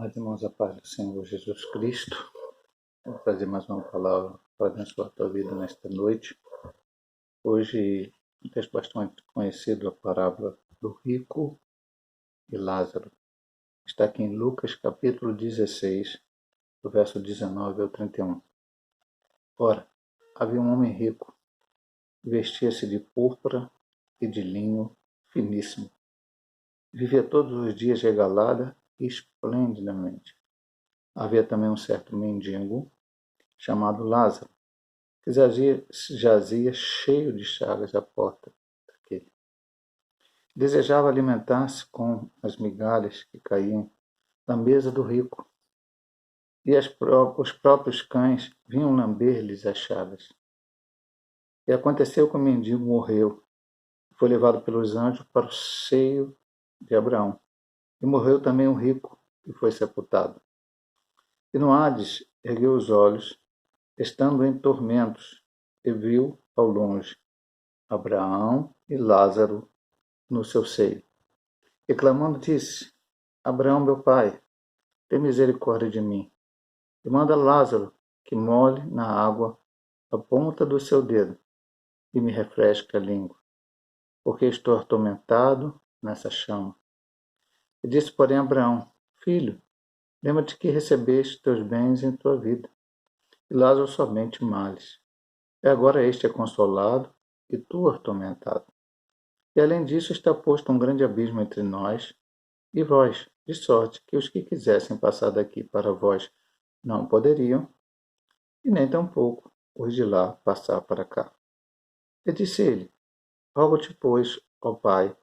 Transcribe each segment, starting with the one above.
Amados irmãos, a paz do Senhor Jesus Cristo. Vou trazer mais uma palavra para abençoar a tua vida nesta noite. Hoje, um texto bastante conhecido, a parábola do rico e Lázaro. Está aqui em Lucas, capítulo 16, do verso 19 ao 31. Ora, havia um homem rico, que vestia-se de púrpura e de linho finíssimo. Vivia todos os dias regalada e esplendidamente. Havia também um certo mendigo, chamado Lázaro, que jazia cheio de chagas à porta daquele. Desejava alimentar-se com as migalhas que caíam da mesa do rico, e os próprios cães vinham lamber-lhes as chagas. E aconteceu que o mendigo morreu, e foi levado pelos anjos para o seio de Abraão. E morreu também o rico, e foi sepultado. E no Hades ergueu os olhos, estando em tormentos, e viu ao longe Abraão e Lázaro no seu seio. E clamando disse: Abraão, meu pai, tem misericórdia de mim, e manda Lázaro que molhe na água a ponta do seu dedo e me refresque a língua, porque estou atormentado nessa chama. E disse, porém, Abraão: Filho, lembra-te que recebeste teus bens em tua vida, e Lázaro somente males. E agora este é consolado, e tu atormentado. E além disso está posto um grande abismo entre nós e vós, de sorte que os que quisessem passar daqui para vós não poderiam, e nem tampouco os de lá passar para cá. E disse ele: Rogo-te, pois, ó Pai,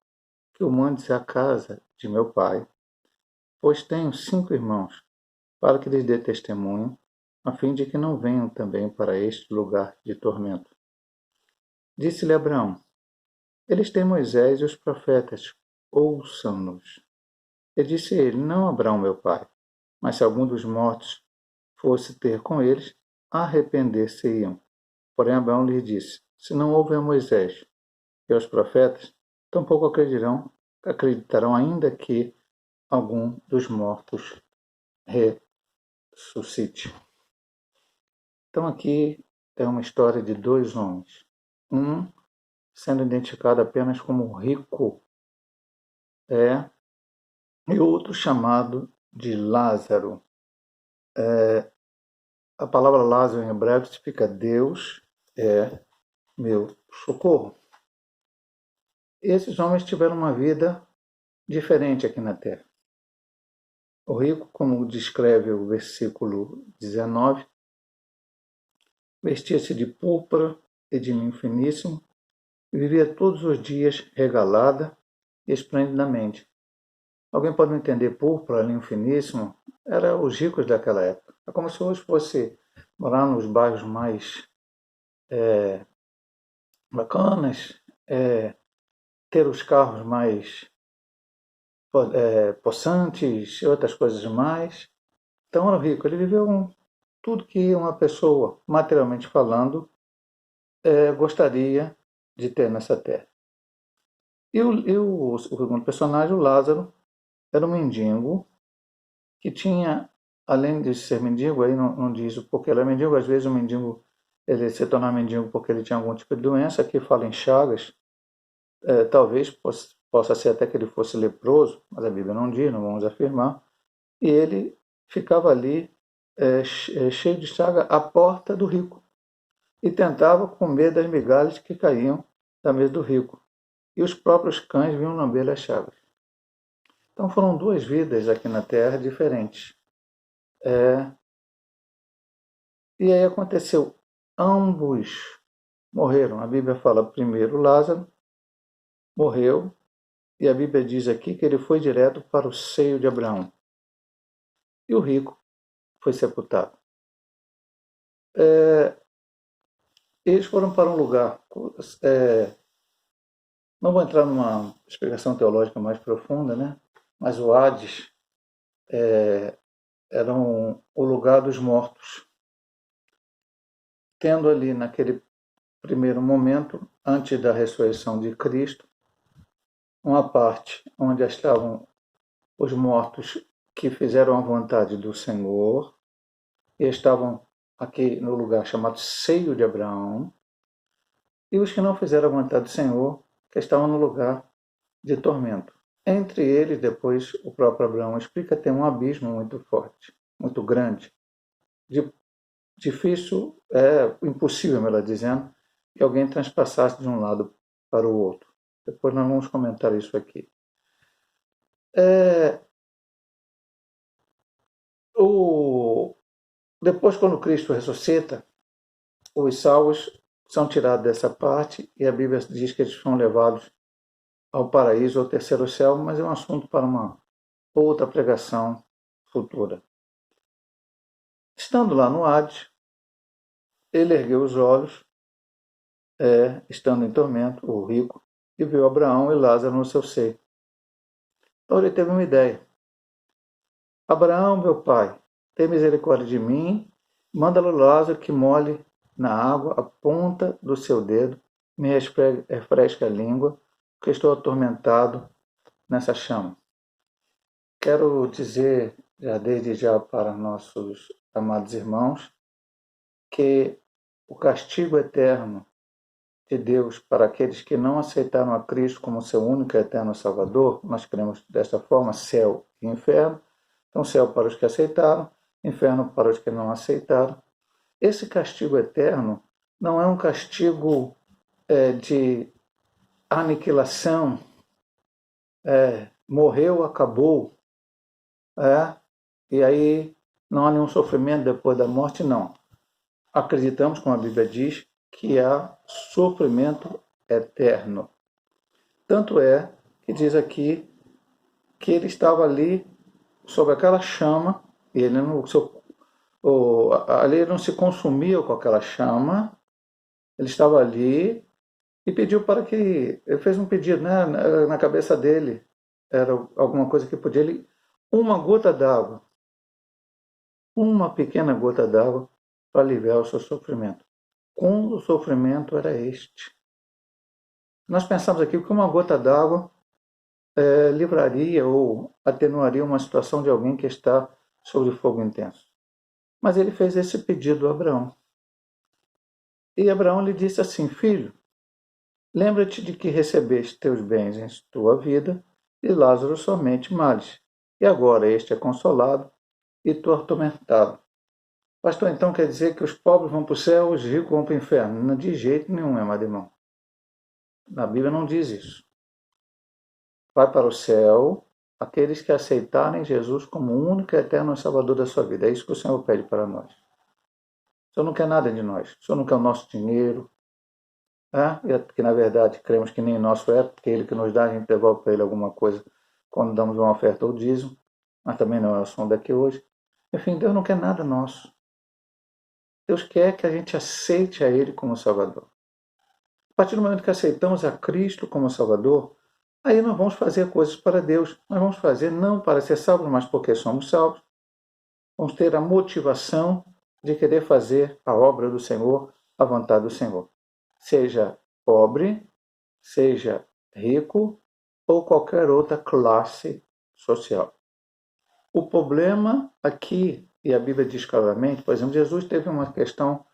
que o mandes à casa de meu pai, pois tenho 5 irmãos, para que lhes dê testemunho, a fim de que não venham também para este lugar de tormento. Disse-lhe Abraão: Eles têm Moisés e os profetas, ouçam-nos. E disse ele: Não, Abraão, meu pai, mas se algum dos mortos fosse ter com eles, arrepender-se-iam. Porém Abraão lhes disse: Se não houve a Moisés e aos profetas, tampouco acreditarão ainda que algum dos mortos ressuscite. Então aqui é uma história de 2 homens. Um sendo identificado apenas como rico, e outro chamado de Lázaro. A palavra Lázaro em hebraico significa Deus é meu socorro. Esses homens tiveram uma vida diferente aqui na terra. O rico, como descreve o versículo 19, vestia-se de púrpura e de linho finíssimo e vivia todos os dias regalada e esplendidamente. Alguém pode não entender púrpura, linho finíssimo? Eram os ricos daquela época. É como se hoje fosse morar nos bairros mais bacanas, ter os carros mais possantes e outras coisas mais. Então era rico. Ele viveu tudo que uma pessoa, materialmente falando, gostaria de ter nessa terra. E o segundo personagem, o Lázaro, era um mendigo que tinha, além de ser mendigo, aí não diz o porquê ele é mendigo, às vezes o mendigo ele se tornar mendigo porque ele tinha algum tipo de doença, aqui fala em chagas, talvez possa ser até que ele fosse leproso, mas a Bíblia não diz, não vamos afirmar, e ele ficava ali cheio de chaga à porta do rico e tentava comer das migalhas que caíam da mesa do rico, e os próprios cães vinham lamber as chagas. Então foram 2 vidas aqui na terra diferentes. E aí aconteceu, ambos morreram. A Bíblia fala primeiro Lázaro morreu, e a Bíblia diz aqui que ele foi direto para o seio de Abraão. E o rico foi sepultado. Eles foram para um lugar, não vou entrar numa explicação teológica mais profunda, né? Mas o Hades era o lugar dos mortos. Tendo ali naquele primeiro momento, antes da ressurreição de Cristo, uma parte onde estavam os mortos que fizeram a vontade do Senhor e estavam aqui no lugar chamado Seio de Abraão, e os que não fizeram a vontade do Senhor, que estavam no lugar de tormento. Entre eles, depois, o próprio Abraão explica, tem um abismo muito forte, muito grande. Difícil, impossível, melhor dizendo, que alguém transpassasse de um lado para o outro. Depois nós vamos comentar isso aqui. Depois, quando Cristo ressuscita, os salvos são tirados dessa parte e a Bíblia diz que eles são levados ao paraíso, ao terceiro céu, mas é um assunto para uma outra pregação futura. Estando lá no Hades, ele ergueu os olhos, estando em tormento, o rico, e viu Abraão e Lázaro no seu seio. Então ele teve uma ideia. Abraão, meu pai, tem misericórdia de mim, manda Lázaro que molhe na água a ponta do seu dedo, me refresque a língua, porque estou atormentado nessa chama. Quero dizer, desde já para nossos amados irmãos, que o castigo eterno de Deus para aqueles que não aceitaram a Cristo como seu único e eterno Salvador, nós cremos dessa forma, céu e inferno. Então, céu para os que aceitaram, inferno para os que não aceitaram. Esse castigo eterno não é um castigo de aniquilação, morreu, acabou, e aí não há nenhum sofrimento depois da morte, não. Acreditamos, como a Bíblia diz, que há sofrimento eterno. Tanto é que diz aqui que ele estava ali sob aquela chama, e ele ali ele não se consumia com aquela chama, ele estava ali e pediu para que, ele fez um pedido, né, na cabeça dele, era alguma coisa que podia, uma gota d'água, uma pequena gota d'água para aliviar o seu sofrimento. Quando o sofrimento era este? Nós pensamos aqui que uma gota d'água livraria ou atenuaria uma situação de alguém que está sob fogo intenso. Mas ele fez esse pedido a Abraão. E Abraão lhe disse assim: filho, lembra-te de que recebeste teus bens em tua vida e Lázaro somente males. E agora este é consolado e tu atormentado. Pastor, então quer dizer que os pobres vão para o céu, os ricos vão para o inferno? Não, de jeito nenhum, amado irmão. Na Bíblia não diz isso. Vai para o céu aqueles que aceitarem Jesus como o único e eterno Salvador da sua vida. É isso que o Senhor pede para nós. O Senhor não quer nada de nós. O Senhor não quer o nosso dinheiro, que na verdade cremos que nem nosso é, porque Ele que nos dá, a gente devolve para Ele alguma coisa quando damos uma oferta ou dízimo, mas também não é o assunto daqui hoje. Enfim, Deus não quer nada nosso. Deus quer que a gente aceite a Ele como Salvador. A partir do momento que aceitamos a Cristo como Salvador, aí nós vamos fazer coisas para Deus. Nós vamos fazer não para ser salvos, mas porque somos salvos. Vamos ter a motivação de querer fazer a obra do Senhor, a vontade do Senhor. Seja pobre, seja rico ou qualquer outra classe social. O problema aqui, e a Bíblia diz claramente, por exemplo, Jesus teve uma questão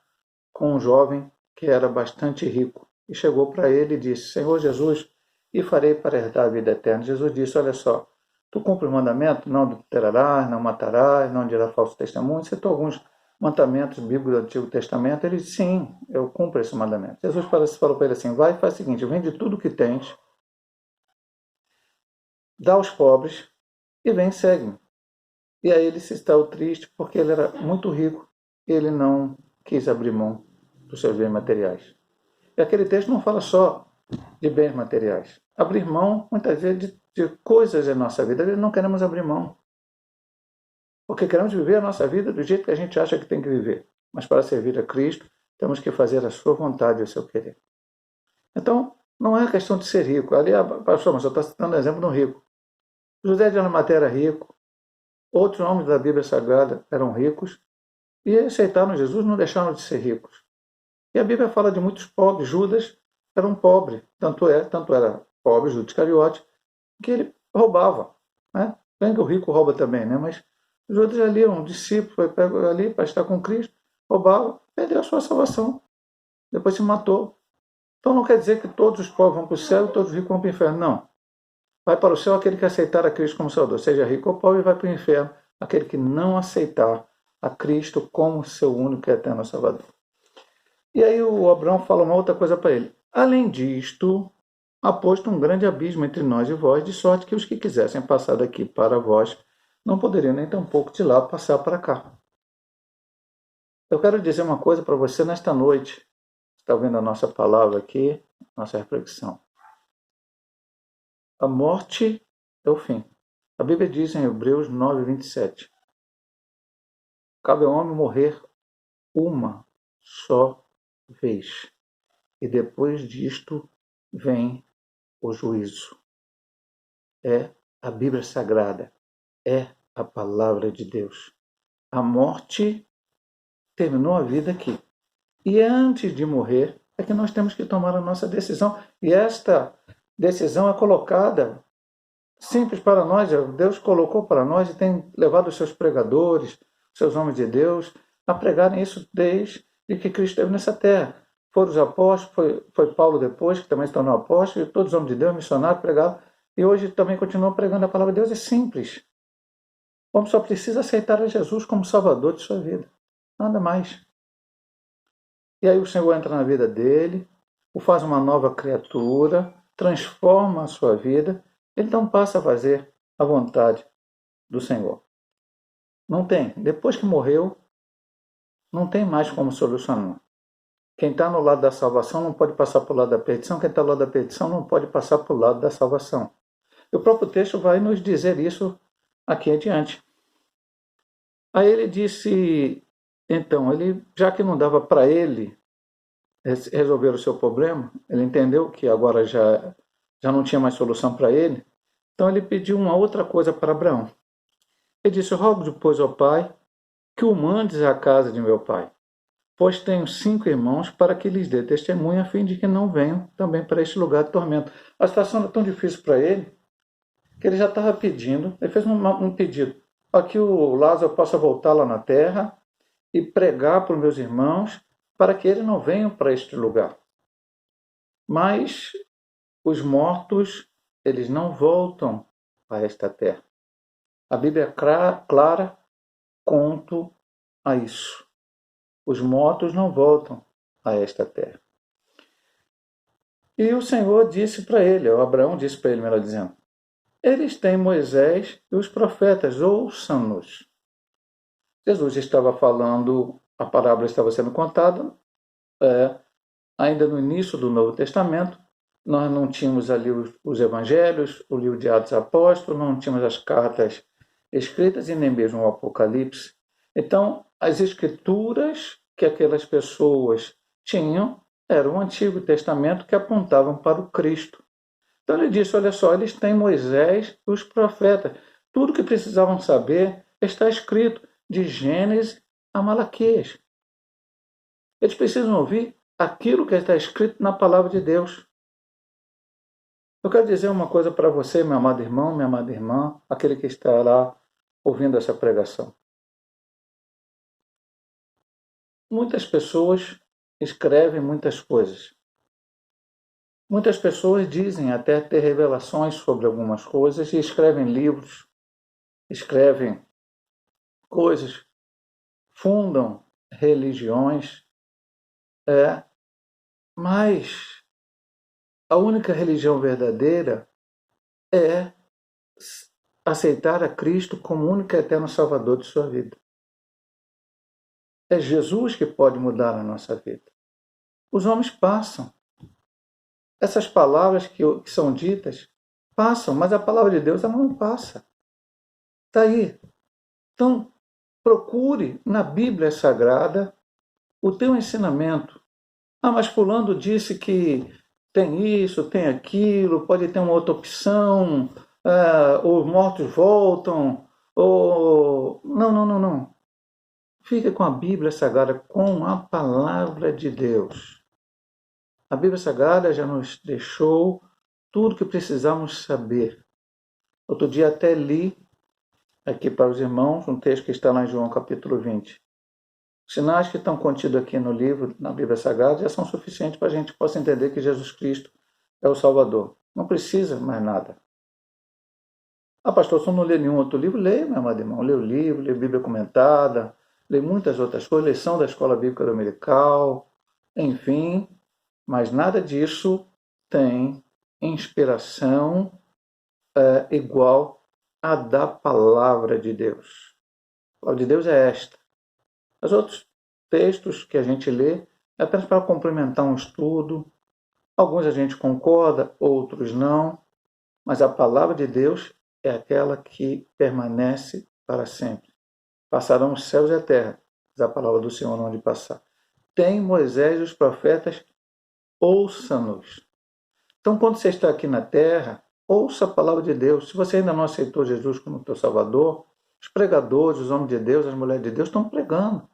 com um jovem que era bastante rico e chegou para ele e disse: Senhor Jesus, e farei para herdar a vida eterna? Jesus disse: olha só, tu cumpre o mandamento, não adulterarás, não matarás, não dirás falso testemunho. Citou alguns mandamentos bíblicos do Antigo Testamento. Ele disse: sim, eu cumpro esse mandamento. Jesus falou para ele assim: vai e faz o seguinte, vende tudo que tens, dá aos pobres e vem e segue-me. E aí ele se estava triste porque ele era muito rico e ele não quis abrir mão dos seus bens materiais. E aquele texto não fala só de bens materiais. Abrir mão, muitas vezes, de coisas em nossa vida. Às vezes não queremos abrir mão. Porque queremos viver a nossa vida do jeito que a gente acha que tem que viver. Mas para servir a Cristo, temos que fazer a sua vontade e o seu querer. Então, não é questão de ser rico. Ali, pastor, mas eu estou citando o exemplo de um rico. José de Arimateia era rico. Outros homens da Bíblia Sagrada eram ricos. E aceitaram Jesus, não deixaram de ser ricos. E a Bíblia fala de muitos pobres. Judas era um pobre. Tanto era pobre, Judas Iscariote, que ele roubava. Né? Bem que o rico rouba também, né? Mas Judas ali, um discípulo, foi pego ali para estar com Cristo, roubava, perdeu a sua salvação. Depois se matou. Então não quer dizer que todos os pobres vão para o céu e todos os ricos vão para o inferno. Não. Vai para o céu aquele que aceitar a Cristo como Salvador, seja rico ou pobre, vai para o inferno aquele que não aceitar a Cristo como seu único e eterno Salvador. E aí o Abraão fala uma outra coisa para ele. Além disto, há posto um grande abismo entre nós e vós, de sorte que os que quisessem passar daqui para vós não poderiam nem tampouco de lá passar para cá. Eu quero dizer uma coisa para você nesta noite. Está vendo a nossa palavra aqui, nossa reflexão. A morte é o fim. A Bíblia diz em Hebreus 9:27. Cabe ao homem morrer uma só vez. E depois disto vem o juízo. É a Bíblia Sagrada. É a palavra de Deus. A morte terminou a vida aqui. E antes de morrer, é que nós temos que tomar a nossa decisão. E esta decisão é colocada simples para nós. Deus colocou para nós e tem levado os seus pregadores, os seus homens de Deus, a pregarem isso desde que Cristo esteve nessa terra. Foram os apóstolos, foi Paulo depois, que também se tornou apóstolo, e todos os homens de Deus, missionários, pregaram. E hoje também continuam pregando a palavra de Deus. É simples. O homem só precisa aceitar a Jesus como Salvador de sua vida. Nada mais. E aí o Senhor entra na vida dele, o faz uma nova criatura, transforma a sua vida, ele então passa a fazer a vontade do Senhor. Não tem. Depois que morreu, não tem mais como solucionar. Quem está no lado da salvação não pode passar para o lado da perdição, quem está no lado da perdição não pode passar para o lado da salvação. E o próprio texto vai nos dizer isso aqui adiante. Aí ele disse, então, já que não dava para ele resolver o seu problema, ele entendeu que agora já não tinha mais solução para ele, então ele pediu uma outra coisa para Abraão. Ele disse, rogo, pois, ao pai, que o mandes à casa de meu pai, pois tenho 5 irmãos, para que lhes dê testemunho, a fim de que não venham também para este lugar de tormento. A situação era tão difícil para ele, que ele já estava pedindo, ele fez um pedido, para que o Lázaro possa voltar lá na terra e pregar para os meus irmãos, para que eles não venham para este lugar. Mas os mortos, eles não voltam a esta terra. A Bíblia é clara quanto a isso. Os mortos não voltam a esta terra. E o Senhor disse para ele, o Abraão disse para ele, melhor dizendo, eles têm Moisés e os profetas, ouçam-nos. Jesus estava falando, a parábola estava sendo contada, ainda no início do Novo Testamento. Nós não tínhamos ali os evangelhos, o livro de Atos Apóstolos, não tínhamos as cartas escritas e nem mesmo o Apocalipse. Então, as escrituras que aquelas pessoas tinham eram o Antigo Testamento que apontavam para o Cristo. Então ele disse, olha só, eles têm Moisés e os profetas. Tudo que precisavam saber está escrito, de Gênesis a Malaquias. Eles precisam ouvir aquilo que está escrito na palavra de Deus. Eu quero dizer uma coisa para você, meu amado irmão, minha amada irmã, aquele que está lá ouvindo essa pregação. Muitas pessoas escrevem muitas coisas. Muitas pessoas dizem até ter revelações sobre algumas coisas e escrevem livros, escrevem coisas, fundam religiões, mas a única religião verdadeira é aceitar a Cristo como único e eterno Salvador de sua vida. É Jesus que pode mudar a nossa vida. Os homens passam. Essas palavras que são ditas passam, mas a palavra de Deus ela não passa. Está aí. Então, procure na Bíblia Sagrada o teu ensinamento. Ah, mas fulano disse que tem isso, tem aquilo, pode ter uma outra opção, os mortos voltam, ou... Não. Fica com a Bíblia Sagrada, com a palavra de Deus. A Bíblia Sagrada já nos deixou tudo que precisamos saber. Outro dia até li aqui para os irmãos um texto que está lá em João capítulo 20. Os sinais que estão contidos aqui no livro, na Bíblia Sagrada, já são suficientes para a gente possa entender que Jesus Cristo é o Salvador. Não precisa mais nada. Ah, pastor, se eu não ler nenhum outro livro, leia, meu amado irmão. Lê o livro, lê a Bíblia comentada, lê muitas outras coisas, lição da Escola Bíblica Dominical, enfim, mas nada disso tem inspiração igual à da Palavra de Deus. A Palavra de Deus é esta. Os outros textos que a gente lê é apenas para complementar um estudo. Alguns a gente concorda, outros não, mas a Palavra de Deus é aquela que permanece para sempre. Passarão os céus e a terra, diz a palavra do Senhor onde passar. Tem Moisés e os profetas, ouça-nos. Então, quando você está aqui na terra, ouça a palavra de Deus. Se você ainda não aceitou Jesus como teu Salvador, os pregadores, os homens de Deus, as mulheres de Deus estão pregando.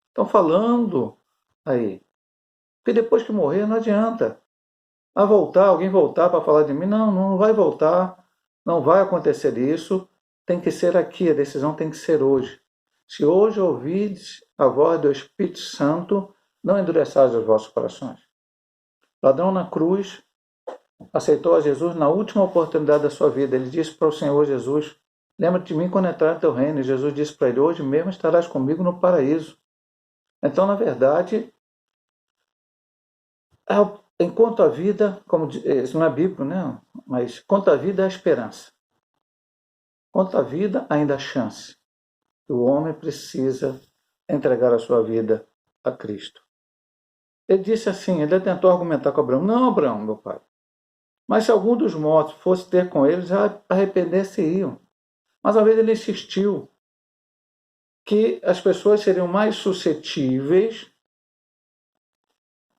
Estão falando aí. Porque depois que morrer não adianta. Alguém voltar para falar de mim, não vai voltar. Não vai acontecer isso, tem que ser aqui, a decisão tem que ser hoje. Se hoje ouvides a voz do Espírito Santo, não endureçais os vossos corações. Ladrão na cruz aceitou a Jesus na última oportunidade da sua vida. Ele disse para o Senhor Jesus, lembra-te de mim quando entrar no teu reino. E Jesus disse para ele, hoje mesmo estarás comigo no paraíso. Então, na verdade, enquanto a vida, como isso não é bíblico, né? Mas quanto a vida, há esperança. Quanto à vida, ainda há chance. O homem precisa entregar a sua vida a Cristo. Ele disse assim, ele tentou argumentar com Abraão. Não, Abraão, meu pai. Mas se algum dos mortos fosse ter com eles, arrepender-se-iam. Mas uma vez ele insistiu que as pessoas seriam mais suscetíveis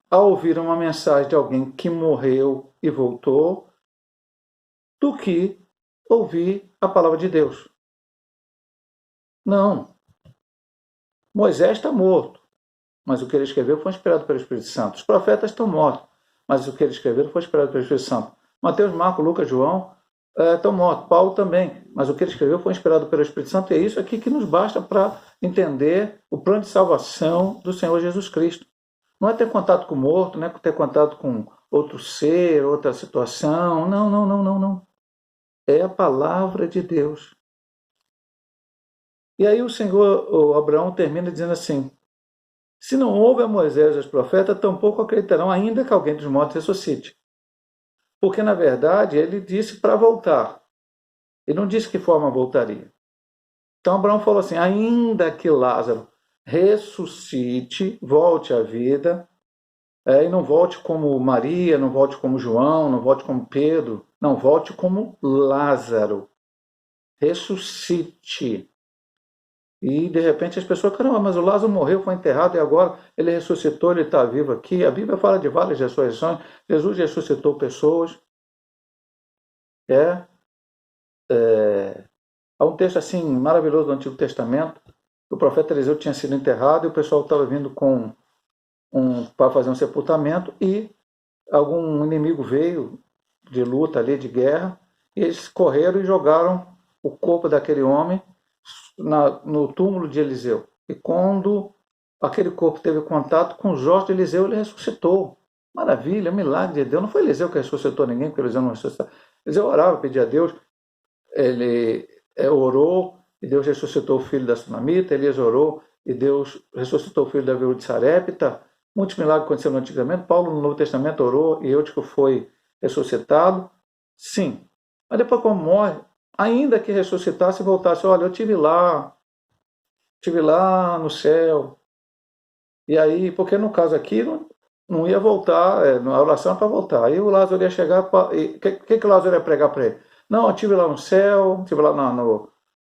a ouvir uma mensagem de alguém que morreu e voltou do que ouvir a palavra de Deus. Não. Moisés está morto, mas o que ele escreveu foi inspirado pelo Espírito Santo. Os profetas estão mortos, mas o que ele escreveu foi inspirado pelo Espírito Santo. Mateus, Marcos, Lucas, João estão mortos. Paulo também, mas o que ele escreveu foi inspirado pelo Espírito Santo. E é isso aqui que nos basta para entender o plano de salvação do Senhor Jesus Cristo. Não é ter contato com o morto, não é ter contato com outro ser, outra situação. Não. É a palavra de Deus. E aí o Abraão termina dizendo assim, se não houve a Moisés e os profetas, tampouco acreditarão ainda que alguém dos mortos ressuscite. Porque, na verdade, ele disse para voltar. Ele não disse que forma voltaria. Então Abraão falou assim, ainda que Lázaro ressuscite, volte à vida, e não volte como Maria, não volte como João, não volte como Pedro, não, volte como Lázaro. Ressuscite. E, de repente, as pessoas, caramba, mas o Lázaro morreu, foi enterrado, e agora ele ressuscitou, ele está vivo aqui. A Bíblia fala de várias ressurreições. Jesus ressuscitou pessoas. Há um texto assim maravilhoso do Antigo Testamento. O profeta Eliseu tinha sido enterrado e o pessoal estava vindo para fazer um sepultamento e algum inimigo veio de luta ali, de guerra, e eles correram e jogaram o corpo daquele homem no túmulo de Eliseu. E quando aquele corpo teve contato com os ossos de Eliseu, ele ressuscitou. Maravilha, milagre de Deus. Não foi Eliseu que ressuscitou ninguém, porque Eliseu não ressuscitou. Eliseu orava, pedia a Deus, ele orou, e Deus ressuscitou o filho da Sunamita, Elias orou, e Deus ressuscitou o filho da viúva de Sarepta. Muitos milagres aconteceram no Antigo Testamento. Paulo, no Novo Testamento, orou, e Eutico foi ressuscitado. Sim. Mas depois, quando morre, ainda que ressuscitasse e voltasse, olha, eu estive lá no céu. E aí, porque no caso aqui, não ia voltar, a oração é para voltar. Aí o Lázaro ia chegar, o que o Lázaro ia pregar para ele? Não, eu estive lá no céu, estive lá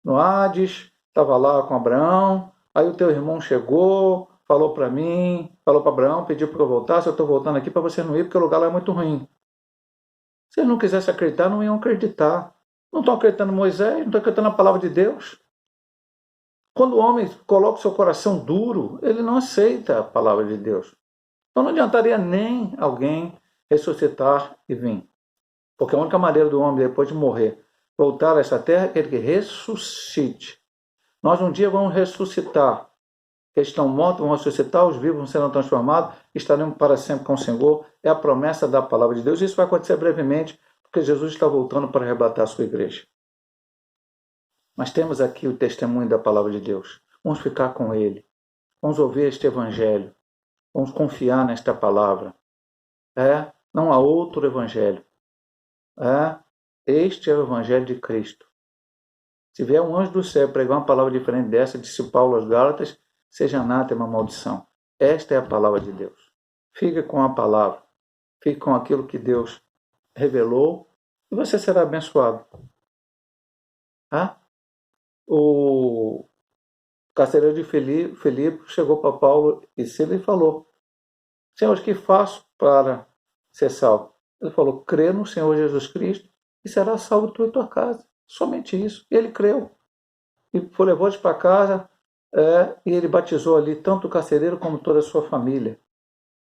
no Hades, estava lá com Abraão, aí o teu irmão chegou, falou para mim, falou para Abraão, pediu para eu voltasse, eu estou voltando aqui para você não ir, porque o lugar lá é muito ruim. Se eles não quisessem acreditar, não iam acreditar. Não estão acreditando em Moisés, não estão acreditando na palavra de Deus. Quando o homem coloca o seu coração duro, ele não aceita a palavra de Deus. Então não adiantaria nem alguém ressuscitar e vir. Porque a única maneira do homem, depois de morrer, voltar a essa terra, aquele que ressuscite. Nós um dia vamos ressuscitar. Eles estão mortos, vão ressuscitar, os vivos serão transformados, estaremos para sempre com o Senhor. É a promessa da palavra de Deus. Isso vai acontecer brevemente, porque Jesus está voltando para arrebatar a sua igreja. Mas temos aqui o testemunho da palavra de Deus. Vamos ficar com ele. Vamos ouvir este evangelho. Vamos confiar nesta palavra. Não há outro evangelho. Este é o evangelho de Cristo. Se vier um anjo do céu pregar uma palavra diferente dessa, disse Paulo aos Gálatas, seja anátema, maldição. Esta é a palavra de Deus. Fique com a palavra. Fique com aquilo que Deus revelou e você será abençoado. O carcereiro de Filipe chegou para Paulo e Silas e falou: Senhor, o que faço para ser salvo? Ele falou: crê no Senhor Jesus Cristo e será salvo tu e tua casa. Somente isso. E ele creu. E levou eles para casa e ele batizou ali tanto o carcereiro como toda a sua família.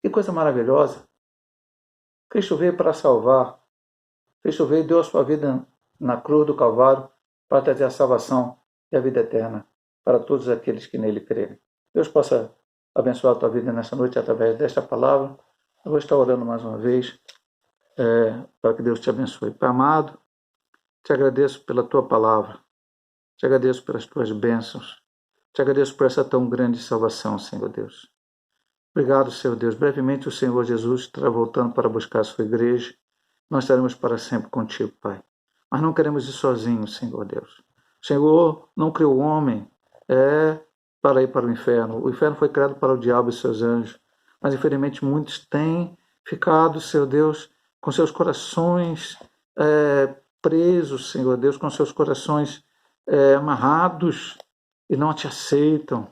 Que coisa maravilhosa. Cristo veio para salvar. Cristo veio e deu a sua vida na cruz do Calvário para trazer a salvação e a vida eterna para todos aqueles que nele crerem. Deus possa abençoar a tua vida nessa noite através desta palavra. Eu vou estar orando mais uma vez para que Deus te abençoe. Pai amado, te agradeço pela tua palavra. Te agradeço pelas tuas bênçãos. Te agradeço por essa tão grande salvação, Senhor Deus. Obrigado, Senhor Deus. Brevemente o Senhor Jesus estará voltando para buscar a sua igreja. Nós estaremos para sempre contigo, Pai. Mas não queremos ir sozinhos, Senhor Deus. O Senhor não criou o homem para ir para o inferno. O inferno foi criado para o diabo e seus anjos. Mas, infelizmente, muitos têm ficado, Senhor Deus, com seus corações presos, Senhor Deus, com seus corações amarrados e não te aceitam.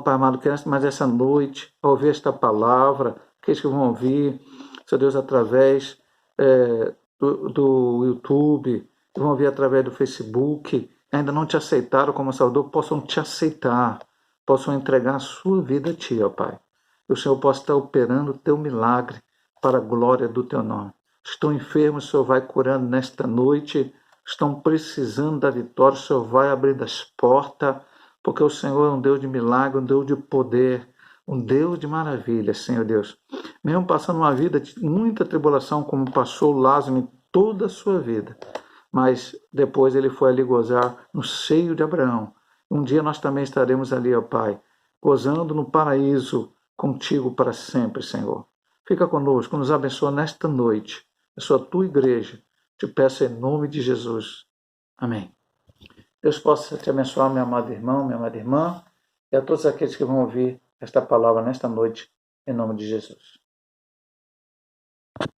Pai amado, mas essa noite, ao ouvir esta palavra, aqueles que vão ouvir, Senhor Deus, através do YouTube, que vão ouvir através do Facebook, ainda não te aceitaram como Salvador, possam te aceitar, possam entregar a sua vida a ti, ó Pai. E o Senhor possa estar operando o teu milagre para a glória do teu nome. Estão enfermos, o Senhor vai curando nesta noite, estão precisando da vitória, o Senhor vai abrir as portas, porque o Senhor é um Deus de milagre, um Deus de poder, um Deus de maravilha, Senhor Deus. Mesmo passando uma vida de muita tribulação, como passou Lázaro em toda a sua vida, mas depois ele foi ali gozar no seio de Abraão. Um dia nós também estaremos ali, ó Pai, gozando no paraíso contigo para sempre, Senhor. Fica conosco, nos abençoa nesta noite. Eu sou a tua igreja. Te peço em nome de Jesus. Amém. Deus possa te abençoar, meu amado irmão, minha amada irmã, e a todos aqueles que vão ouvir esta palavra nesta noite, em nome de Jesus.